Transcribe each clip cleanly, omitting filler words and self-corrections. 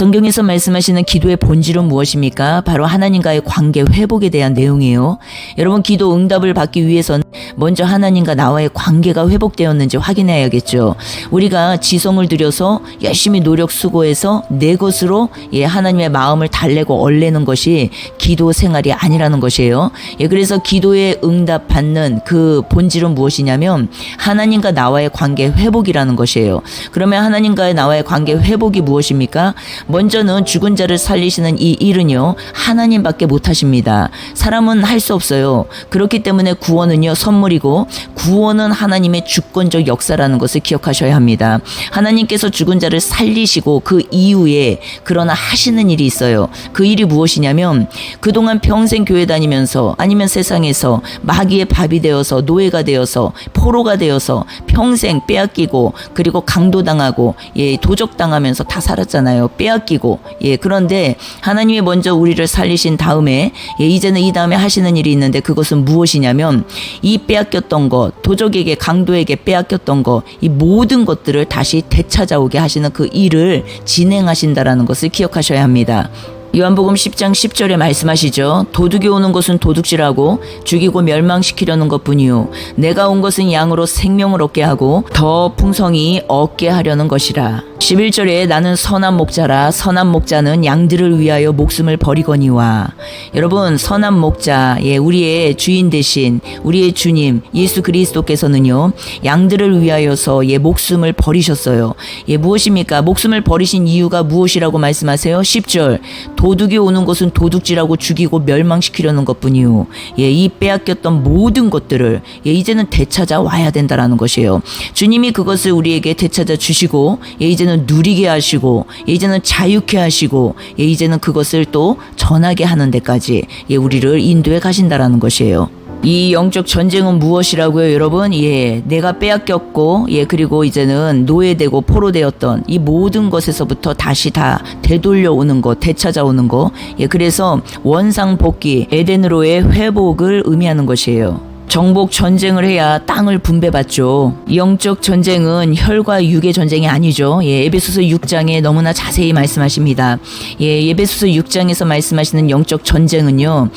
성경에서 말씀하시는 기도의 본질은 무엇입니까? 바로 하나님과의 관계 회복에 대한 내용이에요. 여러분, 기도 응답을 받기 위해서는 먼저 하나님과 나와의 관계가 회복되었는지 확인해야겠죠. 우리가 지성을 들여서 열심히 노력 수고해서 내 것으로 하나님의 마음을 달래고 얼래는 것이 기도 생활이 아니라는 것이에요. 그래서 기도에 응답 받는 그 본질은 무엇이냐면 하나님과 나와의 관계 회복이라는 것이에요. 그러면 하나님과의 나와의 관계 회복이 무엇입니까? 먼저는 죽은 자를 살리시는 이 일은요, 하나님밖에 못하십니다. 사람은 할 수 없어요. 그렇기 때문에 구원은요, 선물이고 구원은 하나님의 주권적 역사라는 것을 기억하셔야 합니다. 하나님께서 죽은 자를 살리시고 그 이후에 그러나 하시는 일이 있어요. 그 일이 무엇이냐면 그동안 평생 교회 다니면서 아니면 세상에서 마귀의 밥이 되어서 노예가 되어서 포로가 되어서 평생 빼앗기고 그리고 강도당하고 도적당하면서 다 살았잖아요. 빼앗기고. 그런데 하나님이 먼저 우리를 살리신 다음에 이제는 이 다음에 하시는 일이 있는데 그것은 무엇이냐면 이 빼앗겼던 것, 도적에게 강도에게 빼앗겼던 것, 이 모든 것들을 다시 되찾아오게 하시는 그 일을 진행하신다라는 것을 기억하셔야 합니다. 요한복음 10장 10절에 말씀하시죠. 도둑이 오는 것은 도둑질하고 죽이고 멸망시키려는 것뿐이요 내가 온 것은 양으로 생명을 얻게 하고 더 풍성히 얻게 하려는 것이라. 11절에 나는 선한 목자라. 선한 목자는 양들을 위하여 목숨을 버리거니와. 여러분, 선한 목자, 우리의 주인 되신 우리의 주님 예수 그리스도께서는요, 양들을 위하여서 목숨을 버리셨어요. 무엇입니까? 목숨을 버리신 이유가 무엇이라고 말씀하세요? 10절 도둑이 오는 것은 도둑질하고 죽이고 멸망시키려는 것뿐이요 이 빼앗겼던 모든 것들을 이제는 되찾아 와야 된다라는 것이에요. 주님이 그것을 우리에게 되찾아 주시고 이제는 누리게 하시고 이제는 자유케 하시고 이제는 그것을 또 전하게 하는 데까지 우리를 인도해 가신다라는 것이에요. 이 영적 전쟁은 무엇이라고요, 여러분? 내가 빼앗겼고, 그리고 이제는 노예되고 포로되었던 이 모든 것에서부터 다시 다 되돌려오는 것, 되찾아오는 것. 그래서 원상복귀, 에덴으로의 회복을 의미하는 것이에요. 정복 전쟁을 해야 땅을 분배받죠. 영적 전쟁은 혈과 육의 전쟁이 아니죠. 에베소서 6장에 너무나 자세히 말씀하십니다. 에베소서 6장에서 말씀하시는 영적 전쟁은요,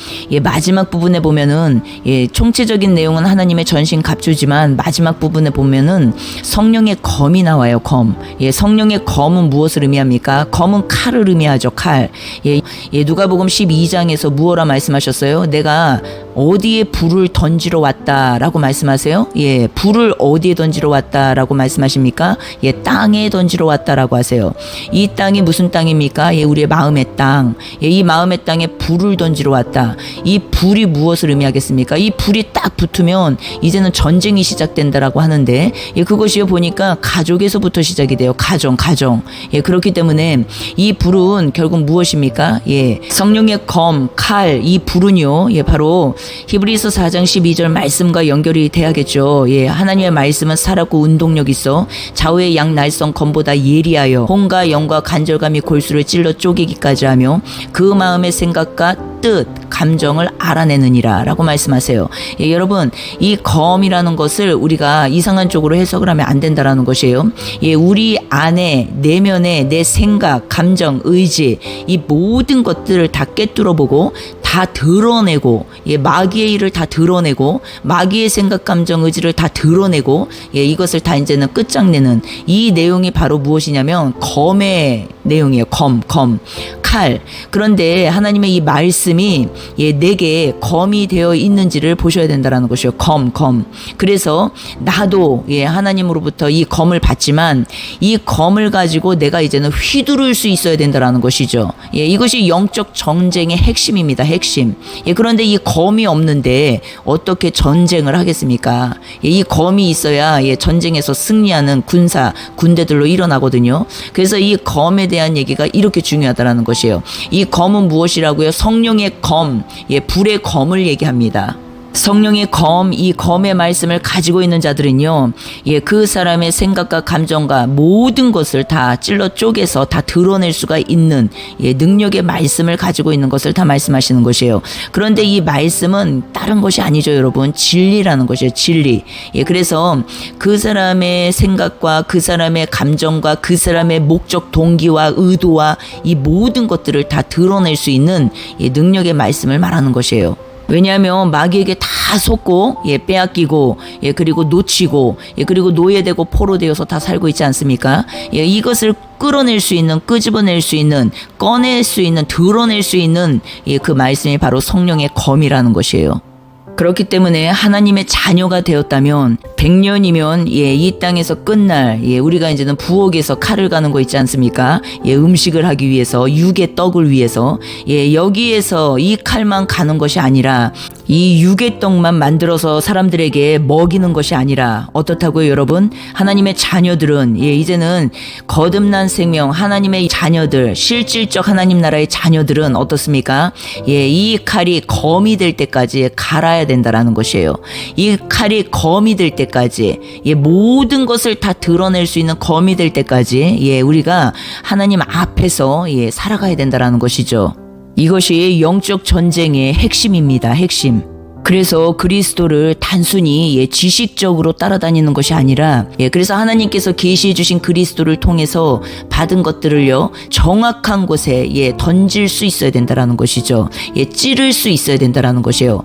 마지막 부분에 보면은 총체적인 내용은 하나님의 전신 갑주지만 마지막 부분에 보면은 성령의 검이 나와요. 검. 성령의 검은 무엇을 의미합니까? 검은 칼을 의미하죠. 칼. 누가복음 12장에서 무엇라 말씀하셨어요? 내가 어디에 불을 던지러 왔다라고 말씀하세요? 불을 어디에 던지러 왔다라고 말씀하십니까? 땅에 던지러 왔다라고 하세요. 이 땅이 무슨 땅입니까? 우리의 마음의 땅. 이 마음의 땅에 불을 던지러 왔다. 이 불이 무엇을 의미하겠습니까? 이 불이 딱 붙으면 이제는 전쟁이 시작된다라고 하는데 그것이요, 보니까 가족에서부터 시작이 돼요. 가정. 그렇기 때문에 이 불은 결국 무엇입니까? 성령의 검, 칼, 이 불은요, 바로 히브리서 4장 12절 말씀과 연결이 돼야겠죠. 하나님의 말씀은 살았고 운동력 있어 좌우의 양 날성 검보다 예리하여 혼과 영과 간절감이 골수를 찔러 쪼개기까지 하며 그 마음의 생각과 뜻, 감정을 알아내느니라 라고 말씀하세요. 여러분, 이 검이라는 것을 우리가 이상한 쪽으로 해석을 하면 안 된다라는 것이에요. 우리 안에 내면에 내 생각, 감정, 의지 이 모든 것들을 다 꿰뚫어보고 다 드러내고 마귀의 일을 다 드러내고 마귀의 생각, 감정, 의지를 다 드러내고 이것을 다 이제는 끝장내는 이 내용이 바로 무엇이냐면 검의 내용이에요. 검, 칼. 그런데 하나님의 이 말씀이 내게 검이 되어 있는지를 보셔야 된다라는 것이에요. 검. 그래서 나도 하나님으로부터 이 검을 받지만 이 검을 가지고 내가 이제는 휘두를 수 있어야 된다라는 것이죠. 이것이 영적 전쟁의 핵심입니다. 핵심. 그런데 이 검이 없는데 어떻게 전쟁을 하겠습니까? 이 검이 있어야 전쟁에서 승리하는 군대들로 일어나거든요. 그래서 이 검에 대한 얘기가 이렇게 중요하다라는 것이에요. 이 검은 무엇이라고요? 성령의 검, 불의 검을 얘기합니다. 성령의 검, 이 검의 말씀을 가지고 있는 자들은요, 그 사람의 생각과 감정과 모든 것을 다 찔러 쪼개서 다 드러낼 수가 있는 능력의 말씀을 가지고 있는 것을 다 말씀하시는 것이에요. 그런데 이 말씀은 다른 것이 아니죠, 여러분. 진리라는 것이에요, 진리. 그래서 그 사람의 생각과 그 사람의 감정과 그 사람의 목적, 동기와 의도와 이 모든 것들을 다 드러낼 수 있는 능력의 말씀을 말하는 것이에요. 왜냐하면 마귀에게 다 속고 빼앗기고 그리고 놓치고 그리고 노예되고 포로되어서 다 살고 있지 않습니까? 이것을 끌어낼 수 있는, 끄집어낼 수 있는, 꺼낼 수 있는, 드러낼 수 있는 그 말씀이 바로 성령의 검이라는 것이에요. 그렇기 때문에 하나님의 자녀가 되었다면 100년이면 이 땅에서 끝날 우리가 이제는 부엌에서 칼을 가는 거 있지 않습니까? 음식을 하기 위해서, 육의 떡을 위해서 여기에서 이 칼만 가는 것이 아니라 이 육의 떡만 만들어서 사람들에게 먹이는 것이 아니라 어떻다고요, 여러분? 하나님의 자녀들은 이제는 거듭난 생명, 하나님의 자녀들, 실질적 하나님 나라의 자녀들은 어떻습니까? 이 칼이 검이 될 때까지 갈아야 된다라는 것이에요. 이 칼이 검이 될 때까지 모든 것을 다 드러낼 수 있는 검이 될 때까지 우리가 하나님 앞에서 살아가야 된다라는 것이죠. 이것이 영적 전쟁의 핵심입니다. 핵심. 그래서 그리스도를 단순히 지식적으로 따라다니는 것이 아니라 그래서 하나님께서 계시해 주신 그리스도를 통해서 받은 것들을요 정확한 곳에 던질 수 있어야 된다라는 것이죠. 찌를 수 있어야 된다라는 것이에요.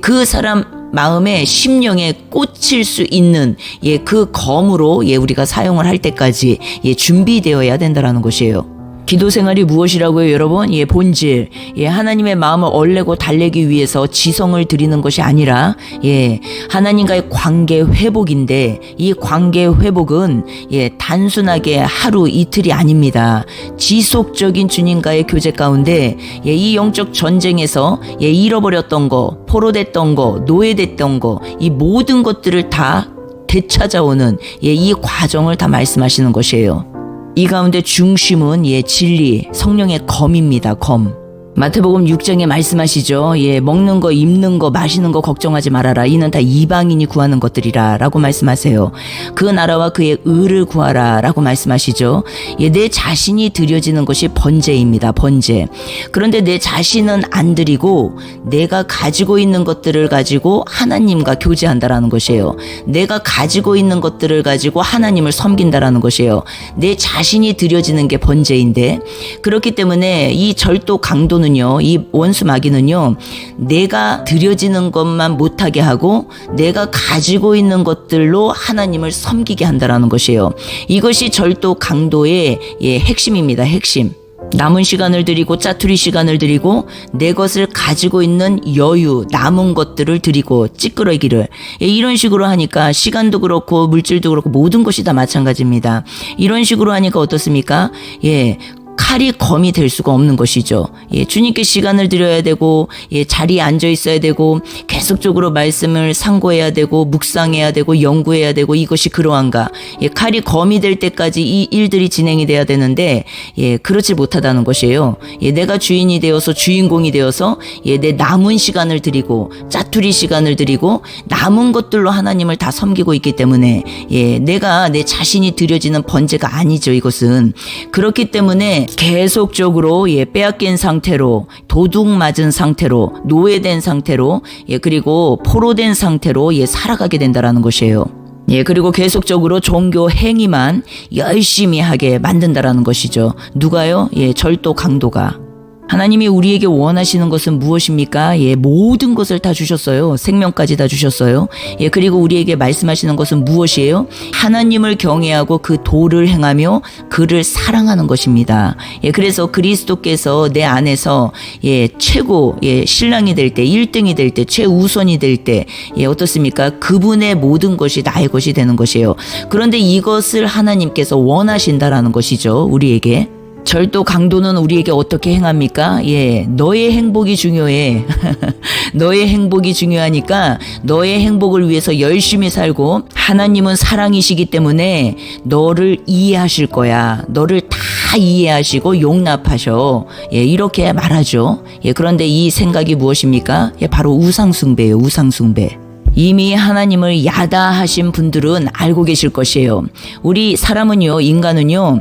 그 사람 마음의 심령에 꽂힐 수 있는 그 검으로 우리가 사용을 할 때까지 준비되어야 된다라는 것이에요. 기도 생활이 무엇이라고요, 여러분? 본질. 하나님의 마음을 얼레고 달래기 위해서 지성을 드리는 것이 아니라, 하나님과의 관계 회복인데, 이 관계 회복은, 단순하게 하루 이틀이 아닙니다. 지속적인 주님과의 교제 가운데, 이 영적 전쟁에서, 잃어버렸던 거, 포로됐던 거, 노예됐던 거, 이 모든 것들을 다 되찾아오는, 이 과정을 다 말씀하시는 것이에요. 이 가운데 중심은 진리, 성령의 검입니다. 검. 마태복음 6장에 말씀하시죠. 먹는 거, 입는 거, 마시는 거 걱정하지 말아라. 이는 다 이방인이 구하는 것들이라 라고 말씀하세요. 그 나라와 그의 의를 구하라 라고 말씀하시죠. 내 자신이 드려지는 것이 번제입니다. 번제. 그런데 내 자신은 안 드리고 내가 가지고 있는 것들을 가지고 하나님과 교제한다라는 것이에요. 내가 가지고 있는 것들을 가지고 하나님을 섬긴다라는 것이에요. 내 자신이 드려지는 게 번제인데, 그렇기 때문에 이 절도 강도는 이 원수 마귀는요, 내가 드려지는 것만 못하게 하고 내가 가지고 있는 것들로 하나님을 섬기게 한다라는 것이에요. 이것이 절도 강도의 핵심입니다. 핵심. 남은 시간을 드리고 짜투리 시간을 드리고 내 것을 가지고 있는 여유, 남은 것들을 드리고 찌끄러기를 이런 식으로 하니까 시간도 그렇고 물질도 그렇고 모든 것이 다 마찬가지입니다. 이런 식으로 하니까 어떻습니까? 칼이 검이 될 수가 없는 것이죠. 주님께 시간을 드려야 되고, 자리에 앉아 있어야 되고, 계속적으로 말씀을 상고해야 되고, 묵상해야 되고, 연구해야 되고, 이것이 그러한가. 칼이 검이 될 때까지 이 일들이 진행이 돼야 되는데, 그렇지 못하다는 것이에요. 내가 주인이 되어서 주인공이 되어서, 내 남은 시간을 드리고, 짜투리 시간을 드리고, 남은 것들로 하나님을 다 섬기고 있기 때문에, 내가 내 자신이 드려지는 번제가 아니죠, 이것은. 그렇기 때문에, 계속적으로 빼앗긴 상태로, 도둑 맞은 상태로, 노예된 상태로, 그리고 포로된 상태로 살아가게 된다라는 것이에요. 그리고 계속적으로 종교 행위만 열심히 하게 만든다라는 것이죠. 누가요? 절도 강도가. 하나님이 우리에게 원하시는 것은 무엇입니까? 모든 것을 다 주셨어요. 생명까지 다 주셨어요. 그리고 우리에게 말씀하시는 것은 무엇이에요? 하나님을 경외하고 그 도를 행하며 그를 사랑하는 것입니다. 그래서 그리스도께서 내 안에서 최고 신랑이 될 때, 1등이 될 때, 최우선이 될 때 어떻습니까? 그분의 모든 것이 나의 것이 되는 것이에요. 그런데 이것을 하나님께서 원하신다라는 것이죠. 우리에게. 절도 강도는 우리에게 어떻게 행합니까? 너의 행복이 중요해. 너의 행복이 중요하니까 너의 행복을 위해서 열심히 살고, 하나님은 사랑이시기 때문에 너를 이해하실 거야. 너를 다 이해하시고 용납하셔. 이렇게 말하죠. 그런데 이 생각이 무엇입니까? 바로 우상숭배예요. 우상숭배. 이미 하나님을 야다하신 분들은 알고 계실 것이에요. 우리 사람은요, 인간은요,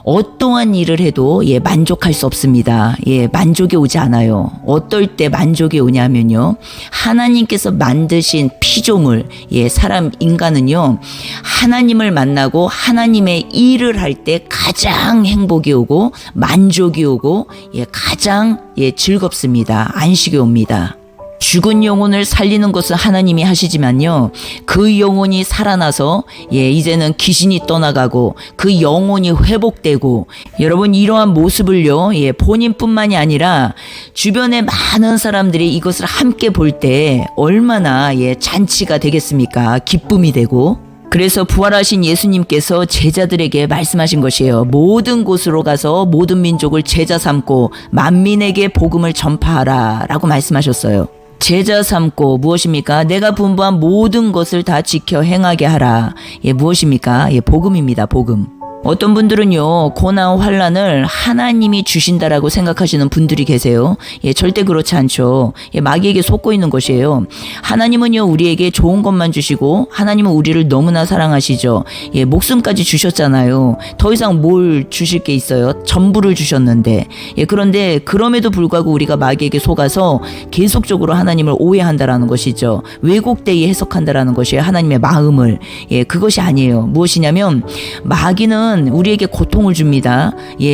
어떠한 일을 해도 만족할 수 없습니다. 만족이 오지 않아요. 어떨 때 만족이 오냐면요, 하나님께서 만드신 피조물, 사람 인간은요, 하나님을 만나고 하나님의 일을 할 때 가장 행복이 오고 만족이 오고 가장 즐겁습니다. 안식이 옵니다. 죽은 영혼을 살리는 것은 하나님이 하시지만요, 그 영혼이 살아나서 이제는 귀신이 떠나가고 그 영혼이 회복되고, 여러분 이러한 모습을요, 본인뿐만이 아니라 주변의 많은 사람들이 이것을 함께 볼 때 얼마나 잔치가 되겠습니까? 기쁨이 되고. 그래서 부활하신 예수님께서 제자들에게 말씀하신 것이에요. 모든 곳으로 가서 모든 민족을 제자 삼고 만민에게 복음을 전파하라 라고 말씀하셨어요. 제자 삼고 무엇입니까? 내가 분부한 모든 것을 다 지켜 행하게 하라. 무엇입니까? 복음입니다. 복음. 어떤 분들은요, 고난 환난을 하나님이 주신다라고 생각하시는 분들이 계세요. 절대 그렇지 않죠. 마귀에게 속고 있는 것이에요. 하나님은요, 우리에게 좋은 것만 주시고, 하나님은 우리를 너무나 사랑하시죠. 목숨까지 주셨잖아요. 더 이상 뭘 주실 게 있어요? 전부를 주셨는데. 그런데 그럼에도 불구하고 우리가 마귀에게 속아서 계속적으로 하나님을 오해한다라는 것이죠. 왜곡되이 해석한다라는 것이에요. 하나님의 마음을. 그것이 아니에요. 무엇이냐면 마귀는 우리에게 고통을 줍니다.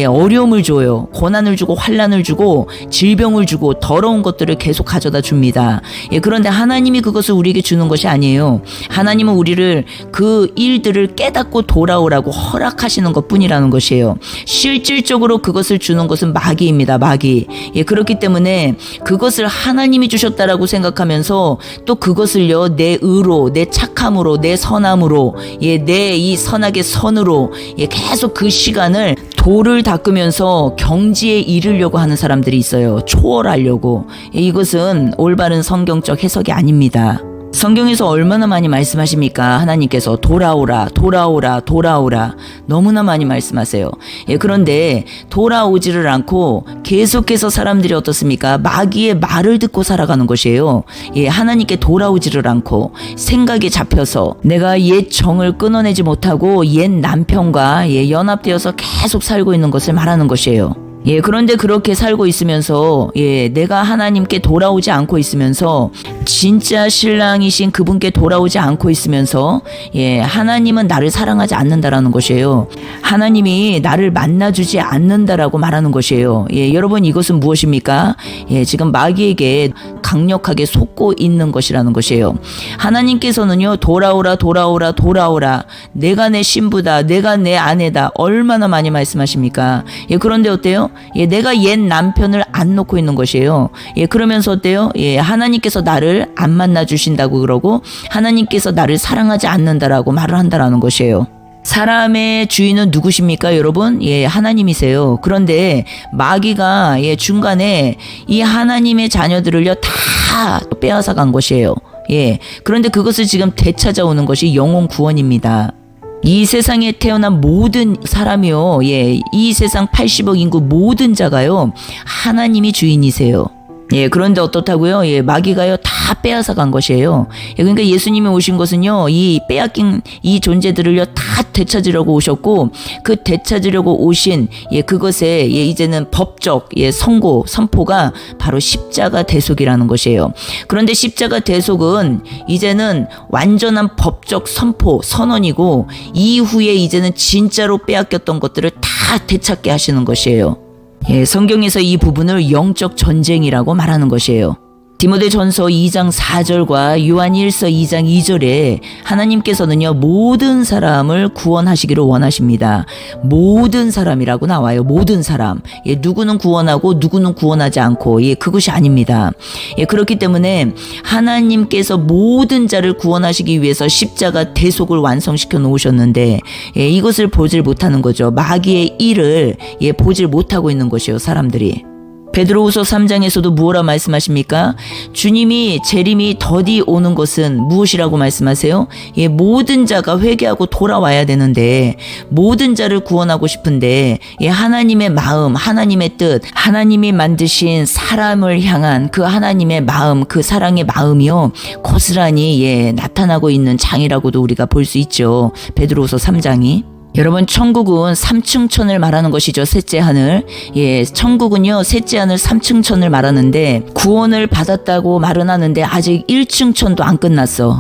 어려움을 줘요. 고난을 주고 환난을 주고 질병을 주고 더러운 것들을 계속 가져다 줍니다. 그런데 하나님이 그것을 우리에게 주는 것이 아니에요. 하나님은 우리를 그 일들을 깨닫고 돌아오라고 허락하시는 것뿐이라는 것이에요. 실질적으로 그것을 주는 것은 마귀입니다. 마귀. 그렇기 때문에 그것을 하나님이 주셨다라고 생각하면서 또 그것을요, 내 의로, 내 착함으로, 내 선함으로, 내 이 선악의 선으로 계속 그 시간을 도를 닦으면서 경지에 이르려고 하는 사람들이 있어요. 초월하려고. 이것은 올바른 성경적 해석이 아닙니다. 성경에서 얼마나 많이 말씀하십니까? 하나님께서 돌아오라, 돌아오라, 돌아오라. 너무나 많이 말씀하세요. 그런데 돌아오지를 않고 계속해서 사람들이 어떻습니까? 마귀의 말을 듣고 살아가는 것이에요. 하나님께 돌아오지를 않고 생각에 잡혀서 내가 옛 정을 끊어내지 못하고 옛 남편과 연합되어서 계속 살고 있는 것을 말하는 것이에요. 그런데 그렇게 살고 있으면서, 내가 하나님께 돌아오지 않고 있으면서, 진짜 신랑이신 그분께 돌아오지 않고 있으면서, 하나님은 나를 사랑하지 않는다라는 것이에요. 하나님이 나를 만나주지 않는다라고 말하는 것이에요. 여러분 이것은 무엇입니까? 지금 마귀에게 강력하게 속고 있는 것이라는 것이에요. 하나님께서는요, 돌아오라, 돌아오라, 돌아오라. 내가 내 신부다, 내가 내 아내다. 얼마나 많이 말씀하십니까? 그런데 어때요? 내가 옛 남편을 안 놓고 있는 것이에요. 그러면서 어때요? 하나님께서 나를 안 만나 주신다고 그러고 하나님께서 나를 사랑하지 않는다라고 말을 한다라는 것이에요. 사람의 주인은 누구십니까, 여러분? 하나님이세요. 그런데 마귀가 중간에 이 하나님의 자녀들을요 다 빼앗아 간 것이에요. 그런데 그것을 지금 되찾아오는 것이 영혼 구원입니다. 이 세상에 태어난 모든 사람이요, 이 세상 80억 인구 모든 자가요, 하나님이 주인이세요. 그런데 어떻다고요? 마귀가요 다 빼앗아 간 것이에요. 그러니까 예수님이 오신 것은요, 이 빼앗긴 이 존재들을요 다 되찾으려고 오셨고, 그 되찾으려고 오신 그것에 이제는 법적 선고 선포가 바로 십자가 대속이라는 것이에요. 그런데 십자가 대속은 이제는 완전한 법적 선포 선언이고, 이후에 이제는 진짜로 빼앗겼던 것들을 다 되찾게 하시는 것이에요. 성경에서 이 부분을 영적 전쟁이라고 말하는 것이에요. 디모데전서 2장 4절과 요한 1서 2장 2절에 하나님께서는요 모든 사람을 구원하시기를 원하십니다. 모든 사람이라고 나와요. 모든 사람. 예, 누구는 구원하고 누구는 구원하지 않고 예, 그것이 아닙니다. 예, 그렇기 때문에 하나님께서 모든 자를 구원하시기 위해서 십자가 대속을 완성시켜 놓으셨는데 예, 이것을 보질 못하는 거죠. 마귀의 일을 예, 보질 못하고 있는 것이요 사람들이. 베드로후서 3장에서도 무엇라 말씀하십니까? 주님이 재림이 더디 오는 것은 무엇이라고 말씀하세요? 예, 모든 자가 회개하고 돌아와야 되는데 모든 자를 구원하고 싶은데 예, 하나님의 마음, 하나님의 뜻, 하나님이 만드신 사람을 향한 그 하나님의 마음, 그 사랑의 마음이요 고스란히 예, 나타나고 있는 장이라고도 우리가 볼 수 있죠. 베드로후서 3장이. 여러분 천국은 3층 천을 말하는 것이죠. 셋째 하늘. 예, 천국은요 셋째 하늘 3층 천을 말하는데 구원을 받았다고 말은 하는데 아직 1층 천도 안 끝났어.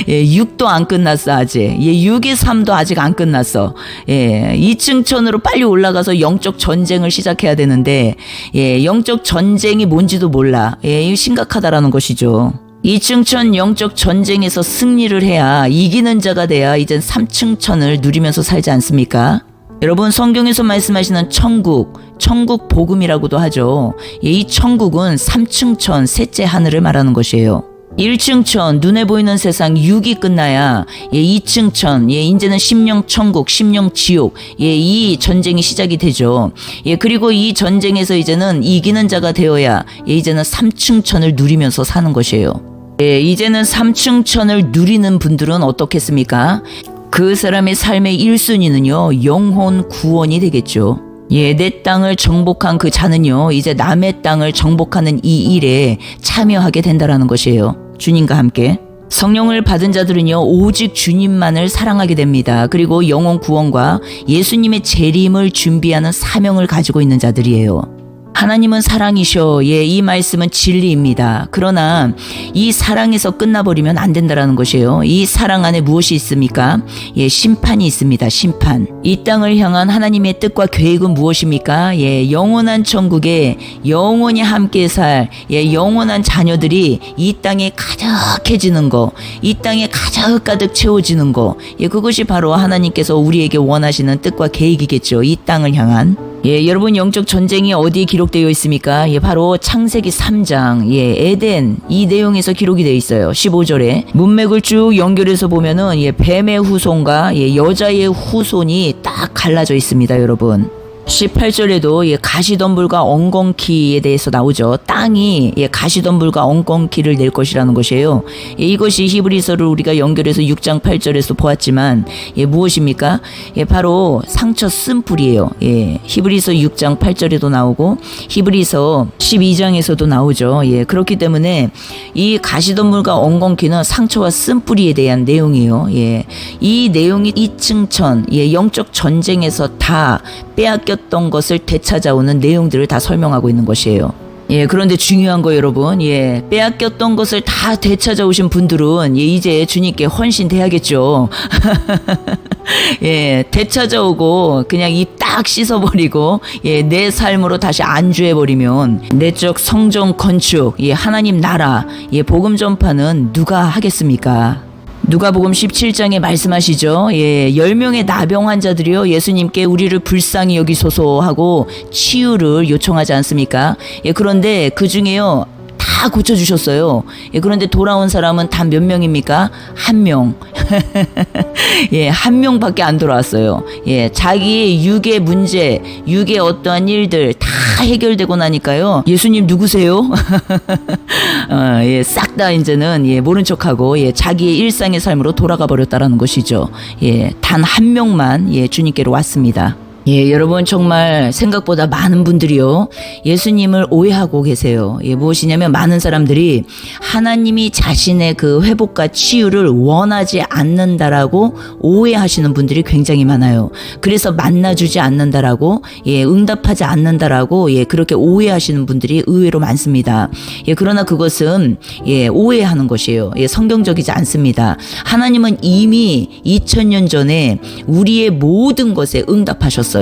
예, 6도 안 끝났어 아직. 예, 6의 3도 아직 안 끝났어. 예, 2층 천으로 빨리 올라가서 영적 전쟁을 시작해야 되는데 예, 영적 전쟁이 뭔지도 몰라. 예, 이거 심각하다라는 것이죠. 2층 천 영적 전쟁에서 승리를 해야 이기는 자가 돼야 이젠 3층 천을 누리면서 살지 않습니까? 여러분 성경에서 말씀하시는 천국 복음이라고도 하죠. 이 천국은 3층 천 셋째 하늘을 말하는 것이에요. 1층 천 눈에 보이는 세상 6이 끝나야 2층 천 이제는 심령 천국 심령 지옥 이 전쟁이 시작이 되죠. 그리고 이 전쟁에서 이제는 이기는 자가 되어야 이제는 3층 천을 누리면서 사는 것이에요. 이제는 3층 천을 누리는 분들은 어떻겠습니까? 그 사람의 삶의 1순위는요 영혼 구원이 되겠죠. 내 땅을 정복한 그 자는요 이제 남의 땅을 정복하는 이 일에 참여하게 된다라는 것이에요. 주님과 함께. 성령을 받은 자들은요 오직 주님만을 사랑하게 됩니다. 그리고 영혼 구원과 예수님의 재림을 준비하는 사명을 가지고 있는 자들이에요. 하나님은 사랑이셔. 이 말씀은 진리입니다. 그러나 이 사랑에서 끝나버리면 안 된다라는 것이에요. 이 사랑 안에 무엇이 있습니까? 심판이 있습니다. 심판. 이 땅을 향한 하나님의 뜻과 계획은 무엇입니까? 영원한 천국에 영원히 함께 살 영원한 자녀들이 이 땅에 가득해지는 거, 이 땅에 가득가득 채워지는 거, 그것이 바로 하나님께서 우리에게 원하시는 뜻과 계획이겠죠. 이 땅을 향한. 여러분 영적 전쟁이 어디에 기록되어 있습니까? 바로 창세기 3장 에덴 이 내용에서 기록이 되어 있어요. 15절에 문맥을 쭉 연결해서 보면은 뱀의 후손과 여자의 후손이 딱 갈라져 있습니다. 여러분 18절에도 가시덤불과 엉겅퀴에 대해서 나오죠. 땅이 가시덤불과 엉겅퀴를 낼 것이라는 것이에요. 이것이 히브리서를 우리가 연결해서 6장 8절에서 보았지만 무엇입니까? 바로 상처 쓴뿌리예요. 히브리서 6장 8절에도 나오고 히브리서 12장에서도 나오죠. 그렇기 때문에 이 가시덤불과 엉겅퀴는 상처와 쓴뿌리에 대한 내용이에요. 이 내용이 2층 천 영적 전쟁에서 다 빼앗겼던 것을 되찾아오는 내용들을 다 설명하고 있는 것이에요. 그런데 중요한 거 여러분, 빼앗겼던 것을 다 되찾아오신 분들은 이제 주님께 헌신돼야겠죠. 되찾아오고 그냥 입 딱 씻어버리고 내 삶으로 다시 안주해버리면 내적 성전 건축, 하나님 나라, 복음 전파는 누가 하겠습니까? 누가복음 17장에 말씀하시죠. 10명의 나병 환자들이요 예수님께 우리를 불쌍히 여기소서 하고 치유를 요청하지 않습니까? 그런데 그 중에요 다 고쳐주셨어요. 그런데 돌아온 사람은 단 몇 명입니까? 한 명. 한 명밖에 안 돌아왔어요. 자기 육의 문제, 육의 어떠한 일들 다 해결되고 나니까요. 예수님 누구세요? 싹 다 이제는 모른 척하고 자기의 일상의 삶으로 돌아가 버렸다라는 것이죠. 단 한 명만 주님께로 왔습니다. 여러분 정말 생각보다 많은 분들이요 예수님을 오해하고 계세요. 무엇이냐면 많은 사람들이 하나님이 자신의 그 회복과 치유를 원하지 않는다라고 오해하시는 분들이 굉장히 많아요. 그래서 만나주지 않는다라고 응답하지 않는다라고 그렇게 오해하시는 분들이 의외로 많습니다. 그러나 그것은 오해하는 것이에요. 성경적이지 않습니다. 하나님은 이미 2000년 전에 우리의 모든 것에 응답하셨어요.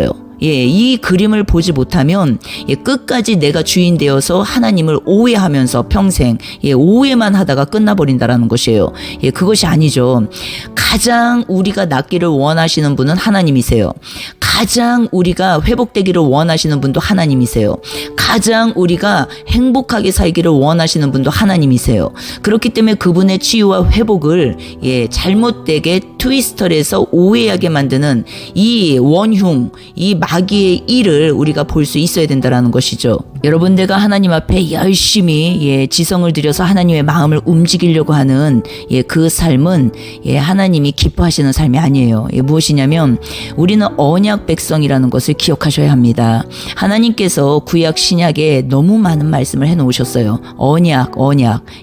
예, 이 그림을 보지 못하면 예, 끝까지 내가 주인 되어서 하나님을 오해하면서 평생 예, 오해만 하다가 끝나버린다라는 것이에요. 예, 그것이 아니죠. 가장 우리가 낫기를 원하시는 분은 하나님이세요. 가장 우리가 회복되기를 원하시는 분도 하나님이세요. 가장 우리가 행복하게 살기를 원하시는 분도 하나님이세요. 그렇기 때문에 그분의 치유와 회복을 예, 잘못되게 트위스터를 해서 오해하게 만드는 이 원흉, 이 마귀의 일을 우리가 볼 수 있어야 된다는 것이죠. 여러분, 내가 하나님 앞에 열심히 예, 지성을 들여서 하나님의 마음을 움직이려고 하는 예, 그 삶은 예, 하나님이 기뻐하시는 삶이 아니에요. 예, 무엇이냐면 우리는 언약 백성이라는 것을 기억하셔야 합니다. 하나님께서 구약 신약에 너무 많은 말씀을 해놓으셨어요. 언약,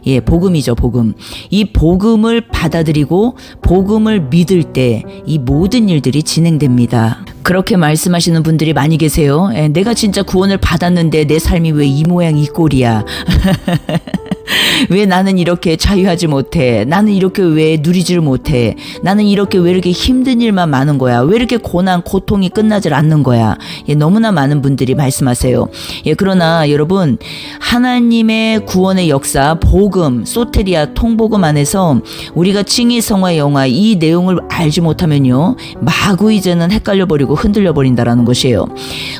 예, 복음이죠, 복음. 이 복음을 받아들이고 복음을 믿을 때 이 모든 일들이 진행됩니다. 그렇게 말씀하시는 분들이 많이 계세요. 예, 내가 진짜 구원을 받았는데 내 삶이 왜 이 모양 이 꼴이야. 왜 나는 이렇게 자유하지 못해? 나는 이렇게 왜 누리지를 못해? 나는 이렇게 왜 이렇게 힘든 일만 많은 거야? 왜 이렇게 고난, 고통이 끝나질 않는 거야? 예, 너무나 많은 분들이 말씀하세요. 예, 그러나 여러분, 하나님의 구원의 역사, 복음, 소테리아, 통복음 안에서 우리가 칭의, 성화, 영화 이 내용을 알지 못하면요, 마구 이제는 헷갈려버리고 흔들려버린다라는 것이에요.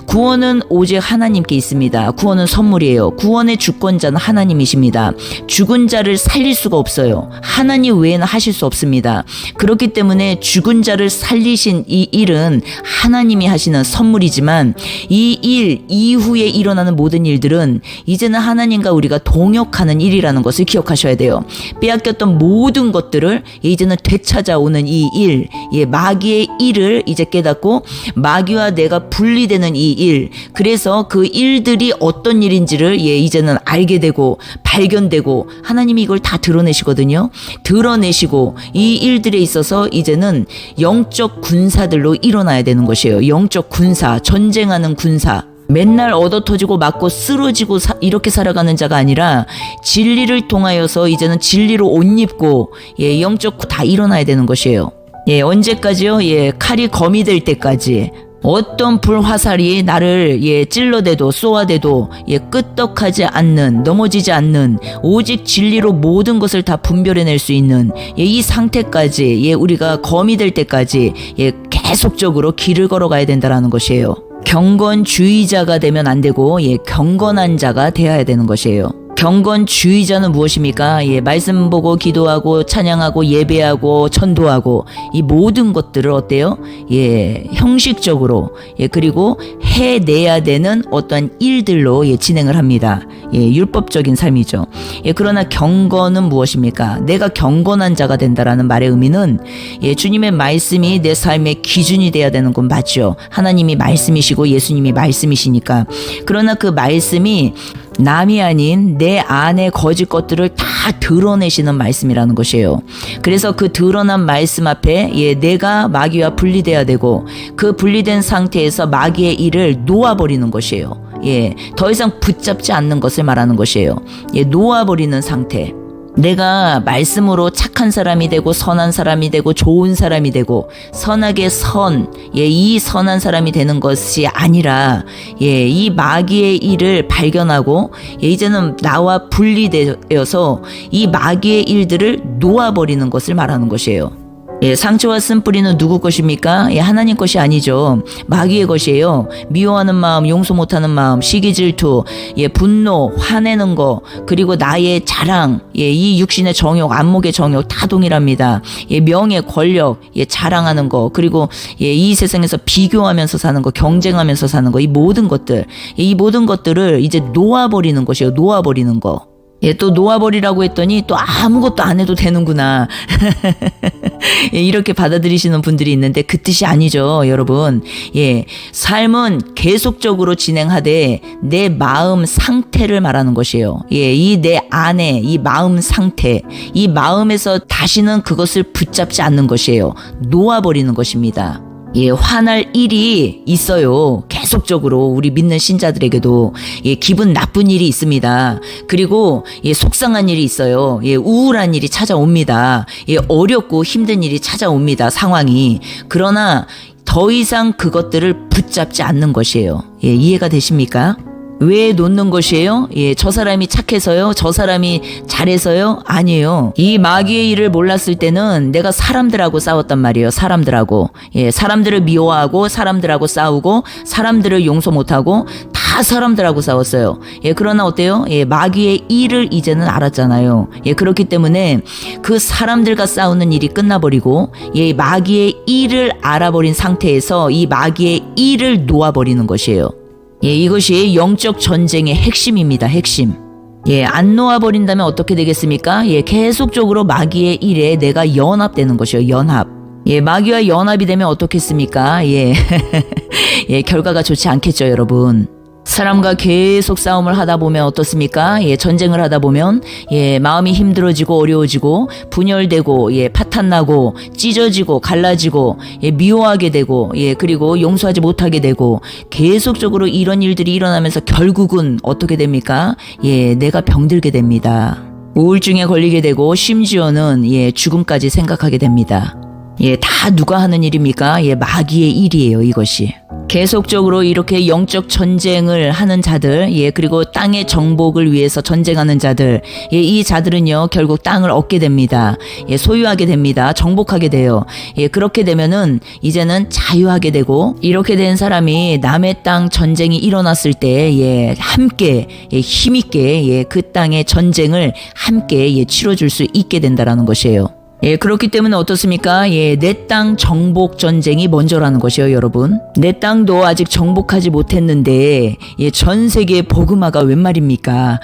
구원은 오직 하나님께 있습니다. 구원은 선물이에요. 구원의 주권자는 하나님이십니다. 죽은 자를 살릴 수가 없어요. 하나님 외에는 하실 수 없습니다. 그렇기 때문에 죽은 자를 살리신 이 일은 하나님이 하시는 선물이지만 이 일 이후에 일어나는 모든 일들은 이제는 하나님과 우리가 동역하는 일이라는 것을 기억하셔야 돼요. 빼앗겼던 모든 것들을 이제는 되찾아오는 이 일, 예, 마귀의 일을 이제 깨닫고 마귀와 내가 분리되는 이 일, 그래서 그 일들이 어떤 일인지를 예, 이제는 알게 되고 발견되고 하나님이 이걸 다 드러내시거든요. 드러내시고 이 일들에 있어서 이제는 영적 군사들로 일어나야 되는 것이에요. 영적 군사, 전쟁하는 군사. 맨날 얻어터지고 맞고 쓰러지고 이렇게 살아가는 자가 아니라 진리를 통하여서 이제는 진리로 옷 입고 예, 영적 다 일어나야 되는 것이에요. 예, 언제까지요? 예, 칼이 검이 될 때까지. 어떤 불화살이 나를 예, 찔러대도 쏘아대도 예, 끄떡하지 않는, 넘어지지 않는, 오직 진리로 모든 것을 다 분별해낼 수 있는 예, 이 상태까지 예, 우리가 검이 될 때까지 예, 계속적으로 길을 걸어가야 된다는 것이에요. 경건주의자가 되면 안 되고 예, 경건한 자가 되어야 되는 것이에요. 경건주의자는 무엇입니까? 예, 말씀 보고 기도하고 찬양하고 예배하고 전도하고 이 모든 것들을 어때요? 예, 형식적으로 예, 그리고 해내야 되는 어떠한 일들로 예, 진행을 합니다. 예, 율법적인 삶이죠. 예, 그러나 경건은 무엇입니까? 내가 경건한 자가 된다라는 말의 의미는 예, 주님의 말씀이 내 삶의 기준이 돼야 되는 건 맞죠. 하나님이 말씀이시고 예수님이 말씀이시니까. 그러나 그 말씀이 남이 아닌 내 안의 거짓 것들을 다 드러내시는 말씀이라는 것이에요. 그래서 그 드러난 말씀 앞에 예, 내가 마귀와 분리돼야 되고 그 분리된 상태에서 마귀의 일을 놓아버리는 것이에요. 예, 더 이상 붙잡지 않는 것을 말하는 것이에요. 예, 놓아버리는 상태. 내가 말씀으로 착한 사람이 되고 선한 사람이 되고 좋은 사람이 되고 선하게 예, 이 선한 사람이 되는 것이 아니라 예, 이 마귀의 일을 발견하고 예, 이제는 나와 분리되어서 이 마귀의 일들을 놓아버리는 것을 말하는 것이에요. 예, 상처와 쓴뿌리는 누구 것입니까? 예, 하나님 것이 아니죠. 마귀의 것이에요. 미워하는 마음, 용서 못하는 마음, 시기 질투, 예, 분노, 화내는 거, 그리고 나의 자랑, 예, 이 육신의 정욕, 안목의 정욕 다 동일합니다. 예, 명예, 권력, 예, 자랑하는 거, 그리고 예, 이 세상에서 비교하면서 사는 거, 경쟁하면서 사는 거, 이 모든 것들, 예, 이 모든 것들을 이제 놓아버리는 것이에요. 놓아버리는 거. 예, 또 놓아버리라고 했더니 또 아무것도 안 해도 되는구나. 예, 이렇게 받아들이시는 분들이 있는데 그 뜻이 아니죠, 여러분. 예, 삶은 계속적으로 진행하되 내 마음 상태를 말하는 것이에요. 예, 이 내 안에 이 마음 상태, 이 마음에서 다시는 그것을 붙잡지 않는 것이에요. 놓아버리는 것입니다. 예, 화날 일이 있어요. 계속적으로 우리 믿는 신자들에게도 예, 기분 나쁜 일이 있습니다. 그리고 예, 속상한 일이 있어요. 예, 우울한 일이 찾아옵니다. 예, 어렵고 힘든 일이 찾아옵니다. 상황이. 그러나 더 이상 그것들을 붙잡지 않는 것이에요. 예, 이해가 되십니까? 왜 놓는 것이에요? 예, 저 사람이 착해서요? 저 사람이 잘해서요? 아니에요. 이 마귀의 일을 몰랐을 때는 내가 사람들하고 싸웠단 말이에요. 사람들하고. 예, 사람들을 미워하고 사람들하고 싸우고 사람들을 용서 못하고 다 사람들하고 싸웠어요. 예, 그러나 어때요? 예, 마귀의 일을 이제는 알았잖아요. 예, 그렇기 때문에 그 사람들과 싸우는 일이 끝나버리고 예, 마귀의 일을 알아버린 상태에서 이 마귀의 일을 놓아버리는 것이에요. 예, 이것이 영적 전쟁의 핵심입니다. 핵심. 예, 안 놓아버린다면 어떻게 되겠습니까? 예, 계속적으로 마귀의 일에 내가 연합되는 것이요. 연합. 예, 마귀와 연합이 되면 어떻겠습니까? 예, 예, 결과가 좋지 않겠죠, 여러분. 사람과 계속 싸움을 하다 보면 어떻습니까? 예, 전쟁을 하다 보면 예, 마음이 힘들어지고 어려워지고 분열되고 예, 파탄나고 찢어지고 갈라지고 예, 미워하게 되고 예, 그리고 용서하지 못하게 되고 계속적으로 이런 일들이 일어나면서 결국은 어떻게 됩니까? 예, 내가 병들게 됩니다. 우울증에 걸리게 되고 심지어는 예, 죽음까지 생각하게 됩니다. 예, 다 누가 하는 일입니까? 예, 마귀의 일이에요, 이것이. 계속적으로 이렇게 영적 전쟁을 하는 자들, 예, 그리고 땅의 정복을 위해서 전쟁하는 자들, 예, 이 자들은요, 결국 땅을 얻게 됩니다. 예, 소유하게 됩니다. 정복하게 돼요. 예, 그렇게 되면은 이제는 자유하게 되고, 이렇게 된 사람이 남의 땅 전쟁이 일어났을 때, 예, 함께, 예, 힘있게, 예, 그 땅의 전쟁을 함께, 예, 치러줄 수 있게 된다라는 것이에요. 예, 그렇기 때문에 어떻습니까? 예, 내 땅 정복 전쟁이 먼저라는 것이에요, 여러분. 내 땅도 아직 정복하지 못했는데, 예, 전 세계 복음화가 웬 말입니까?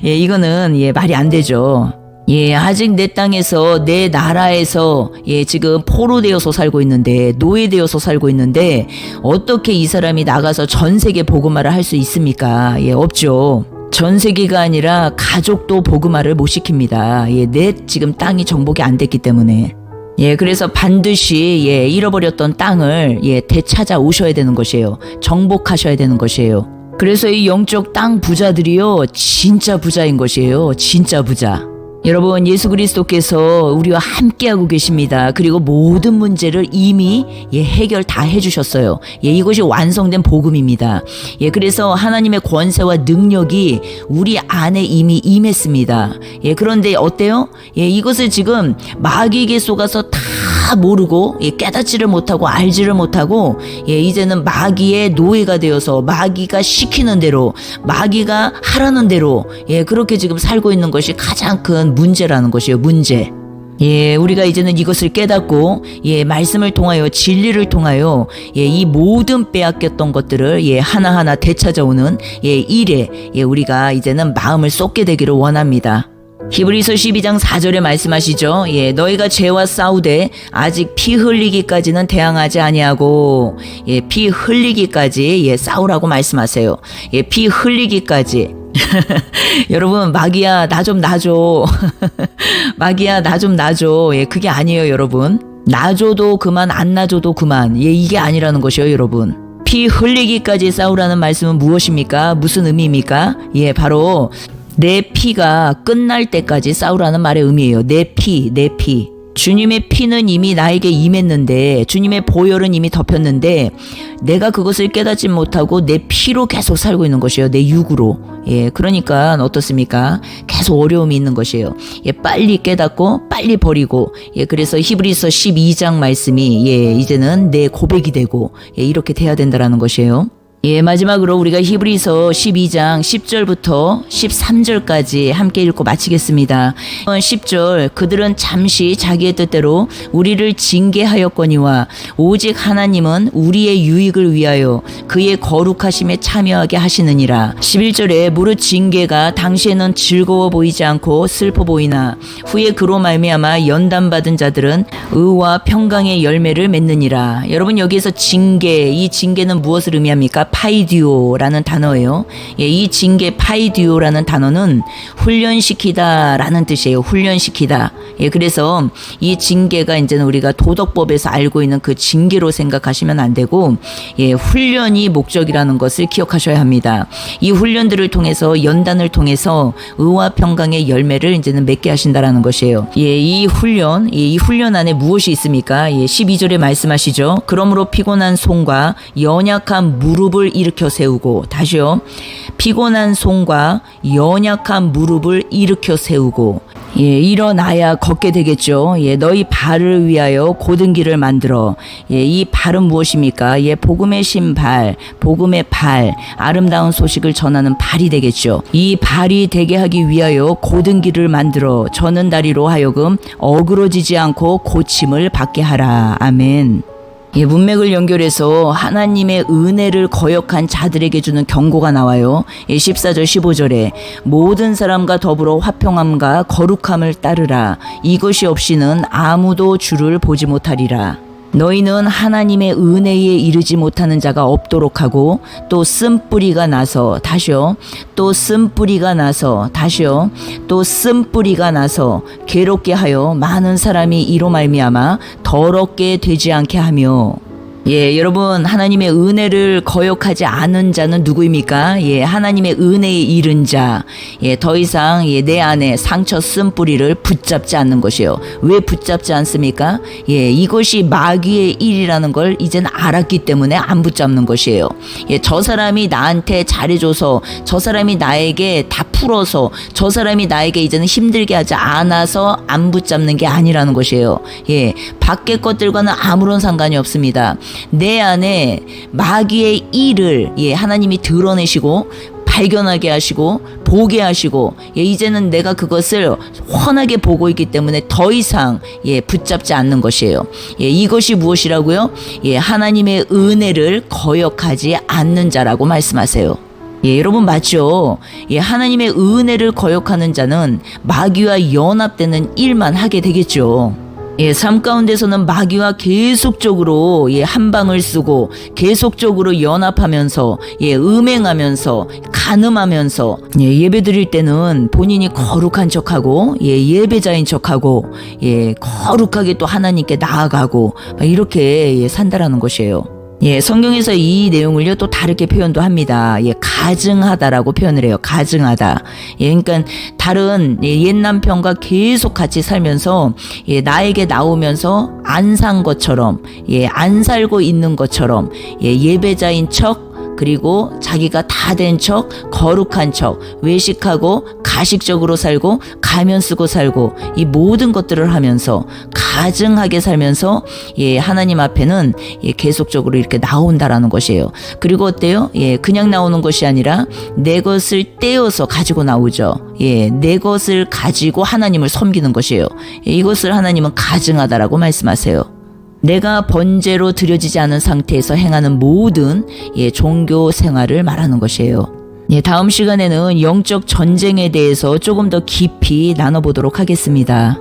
예, 이거는, 예, 말이 안 되죠. 예, 아직 내 땅에서, 내 나라에서, 예, 지금 포로되어서 살고 있는데, 노예되어서 살고 있는데, 어떻게 이 사람이 나가서 전 세계 복음화를 할 수 있습니까? 예, 없죠. 전 세계가 아니라 가족도 복음화를 못 시킵니다. 예, 내 지금 땅이 정복이 안 됐기 때문에. 예, 그래서 반드시 예, 잃어버렸던 땅을 예, 되찾아 오셔야 되는 것이에요. 정복하셔야 되는 것이에요. 그래서 이 영적 땅 부자들이요, 진짜 부자인 것이에요. 진짜 부자. 여러분, 예수 그리스도께서 우리와 함께하고 계십니다. 그리고 모든 문제를 이미 예, 해결 다 해주셨어요. 예, 이것이 완성된 복음입니다. 예, 그래서 하나님의 권세와 능력이 우리 안에 이미 임했습니다. 예, 그런데 어때요? 예, 이것을 지금 마귀에게 속아서 다 모르고 예, 깨닫지를 못하고 알지를 못하고 예, 이제는 마귀의 노예가 되어서 마귀가 시키는 대로 마귀가 하라는 대로 예, 그렇게 지금 살고 있는 것이 가장 큰 문제라는 것이에요. 문제. 예, 우리가 이제는 이것을 깨닫고 예, 말씀을 통하여 진리를 통하여 예, 이 모든 빼앗겼던 것들을 예, 하나하나 되찾아오는 예, 일에 예, 우리가 이제는 마음을 쏟게 되기를 원합니다. 히브리서 12장 4절에 말씀하시죠. 예, 너희가 죄와 싸우되 아직 피 흘리기까지는 대항하지 아니하고 예, 피 흘리기까지 예, 싸우라고 말씀하세요. 예, 피 흘리기까지. 여러분, 마귀야 나 좀 놔줘. 마귀야 나 좀 놔줘. 예, 그게 아니에요, 여러분. 놔줘도 그만, 안 놔줘도 그만. 예, 이게 아니라는 것이에요, 여러분. 피 흘리기까지 싸우라는 말씀은 무엇입니까? 무슨 의미입니까? 예, 바로 내 피가 끝날 때까지 싸우라는 말의 의미예요. 내 피, 내 피. 주님의 피는 이미 나에게 임했는데, 주님의 보혈은 이미 덮였는데, 내가 그것을 깨닫지 못하고 내 피로 계속 살고 있는 것이에요. 내 육으로. 예, 그러니까 어떻습니까? 계속 어려움이 있는 것이에요. 예, 빨리 깨닫고 빨리 버리고. 예, 그래서 히브리서 12장 말씀이 예, 이제는 내 고백이 되고 예, 이렇게 돼야 된다라는 것이에요. 예, 마지막으로 우리가 히브리서 12장 10절부터 13절까지 함께 읽고 마치겠습니다. 10절, 그들은 잠시 자기의 뜻대로 우리를 징계하였거니와 오직 하나님은 우리의 유익을 위하여 그의 거룩하심에 참여하게 하시느니라. 11절에 무릇 징계가 당시에는 즐거워 보이지 않고 슬퍼 보이나 후에 그로 말미암아 연단받은 자들은 의와 평강의 열매를 맺느니라. 여러분, 여기에서 징계, 이 징계는 무엇을 의미합니까? 파이디오라는 단어예요. 예, 이 징계 파이디오라는 단어는 훈련시키다라는 뜻이에요. 훈련시키다. 예, 그래서 이 징계가 이제는 우리가 도덕법에서 알고 있는 그 징계로 생각하시면 안 되고, 예, 훈련이 목적이라는 것을 기억하셔야 합니다. 이 훈련들을 통해서 연단을 통해서 의와 평강의 열매를 이제는 맺게 하신다라는 것이에요. 예, 이 훈련 안에 무엇이 있습니까? 예, 12절에 말씀하시죠. 그러므로 피곤한 손과 연약한 무릎을 일으켜 세우고, 다시요. 피곤한 손과 연약한 무릎을 일으켜 세우고, 예, 일어나야 걷게 되겠죠. 예, 너희 발을 위하여 곧은 길을 만들어. 예, 이 발은 무엇입니까? 예, 복음의 신발, 복음의 발, 아름다운 소식을 전하는 발이 되겠죠. 이 발이 되게 하기 위하여 곧은 길을 만들어 저는 다리로 하여금 어그러지지 않고 고침을 받게 하라. 아멘. 예, 문맥을 연결해서 하나님의 은혜를 거역한 자들에게 주는 경고가 나와요. 예, 14절 15절에 모든 사람과 더불어 화평함과 거룩함을 따르라. 이것이 없이는 아무도 주를 보지 못하리라. 너희는 하나님의 은혜에 이르지 못하는 자가 없도록 하고, 또 쓴뿌리가 나서, 다시요, 또 쓴뿌리가 나서, 다시요, 또 쓴뿌리가 나서 괴롭게 하여 많은 사람이 이로 말미암아 더럽게 되지 않게 하며. 예, 여러분, 하나님의 은혜를 거역하지 않은 자는 누구입니까? 예, 하나님의 은혜에 이른 자. 예, 더 이상 내 안에 상처 쓴 뿌리를 붙잡지 않는 것이에요. 왜 붙잡지 않습니까? 예, 이것이 마귀의 일이라는 걸 이젠 알았기 때문에 안 붙잡는 것이에요. 예, 저 사람이 나한테 잘해줘서, 저 사람이 나에게 다 풀어서, 저 사람이 나에게 이제는 힘들게 하지 않아서 안 붙잡는 게 아니라는 것이에요. 예, 밖의 것들과는 아무런 상관이 없습니다. 내 안에 마귀의 일을, 예, 하나님이 드러내시고 발견하게 하시고 보게 하시고, 예, 이제는 내가 그것을 훤하게 보고 있기 때문에 더 이상, 예, 붙잡지 않는 것이에요. 예, 이것이 무엇이라고요? 예, 하나님의 은혜를 거역하지 않는 자라고 말씀하세요. 예, 여러분 맞죠? 예, 하나님의 은혜를 거역하는 자는 마귀와 연합되는 일만 하게 되겠죠. 예, 삶 가운데서는 마귀와 계속적으로, 예, 한방을 쓰고 계속적으로 연합하면서, 예, 음행하면서 간음하면서, 예, 예배 드릴 때는 본인이 거룩한 척하고, 예, 예배자인 척하고, 예, 거룩하게 또 하나님께 나아가고 이렇게, 예, 산다라는 것이에요. 예, 성경에서 이 내용을요 또 다르게 표현도 합니다. 예, 가증하다라고 표현을 해요. 가증하다. 예, 그러니까 다른, 예, 옛 남편과 계속 같이 살면서, 예, 나에게 나오면서 안 산 것처럼, 예, 안 살고 있는 것처럼, 예, 예배자인 척, 그리고 자기가 다 된 척, 거룩한 척, 외식하고 가식적으로 살고 가면 쓰고 살고 이 모든 것들을 하면서 가증하게 살면서, 예, 하나님 앞에는, 예, 계속적으로 이렇게 나온다라는 것이에요. 그리고 어때요? 예, 그냥 나오는 것이 아니라 내 것을 떼어서 가지고 나오죠. 예, 내 것을 가지고 하나님을 섬기는 것이에요. 예, 이것을 하나님은 가증하다라고 말씀하세요. 내가 번제로 드려지지 않은 상태에서 행하는 모든, 예, 종교 생활을 말하는 것이에요. 예, 다음 시간에는 영적 전쟁에 대해서 조금 더 깊이 나눠보도록 하겠습니다.